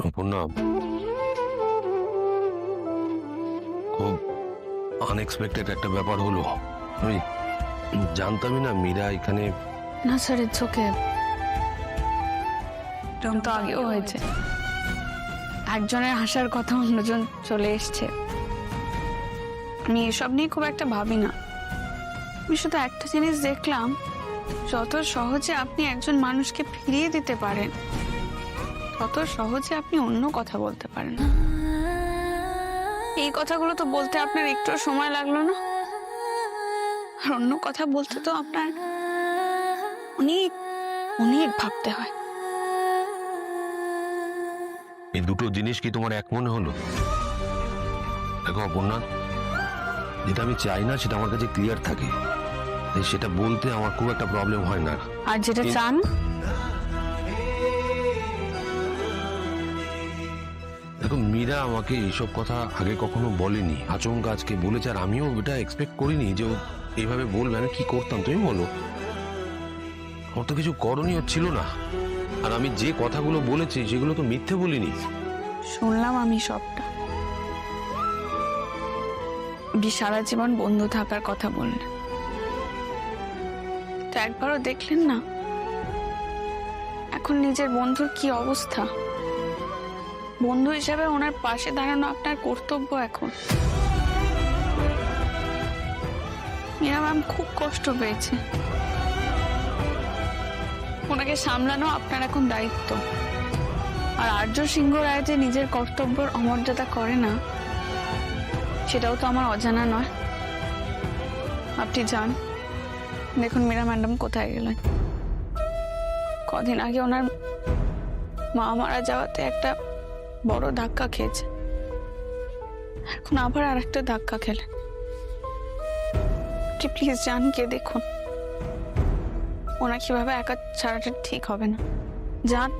অপর্ণা, খুব আনএক্সপেক্টেড একটা ব্যাপার হলো। আমি জানতামই না মীরা এখানে। না স্যার, ইটস ওকে। এরকম তো আগেও হয়েছে, একজনের হাসার কথা অন্যজন চলে এসছে। আমি এসব নিয়ে খুব একটা ভাবি না। আমি শুধু একটা জিনিস দেখলাম, যত সহজে আপনি একজন মানুষকে ফিরিয়ে দিতে পারেন, তত সহজে আপনি অন্য কথা বলতে পারেন। এই কথাগুলো তো বলতে আপনার একটু সময় লাগলো না, আর অন্য কথা বলতে তো আপনার অনেক অনেক ভাবতে হয়। এই দুটো জিনিস কি তোমার এক মনে হলো? দেখো অপর্ণা, যেটা আমি চাই না সেটা আমার কাছে ক্লিয়ার থাকে, তাই সেটা বলতে আমার খুব একটা প্রবলেম হয় না। আর যেটা চান, দেখো মীরা আমাকে এইসব কথা আগে কখনো বলেনি, আচমকা আজকে বলেছে, আর আমিও এটা এক্সপেক্ট করিনি যে ও এইভাবে বলবে। আমি কি করতাম তুমি বলো? আমার তো কিছু করণীয় ছিল না, আর আমি যে কথাগুলো বলেছি সেগুলো তো মিথ্যে বলিনি। শুনলাম আমি সবটা। আপনি সারা জীবন বন্ধু থাকার কথা বললেন, তো একবারও দেখলেন না এখন নিজের বন্ধুর কি অবস্থা? বন্ধু হিসেবে ওনার পাশে দাঁড়ানো আপনার কর্তব্য। এখন মীরা ম্যাম খুব কষ্ট পেয়েছে, ওনাকে সামলানো আপনার এখন দায়িত্ব। আর আর্য সিংহ রায় যে নিজের কর্তব্যের অমর্যাদা করে না, সেটাও তো আমার অজানা নয়। আপনি যান, দেখুন মীরা ম্যাডাম কোথায় গেলেন। কদিন আগে ওনার মা মারা যাওয়াতে একটা বড় ধাক্কা খেয়েছে, এখন আবার আর একটা ধাক্কা খেলেন। প্লিজ যান, গিয়ে দেখুন। ওনা কিভাবে একা ছাড়াটা ঠিক হবে না। যান।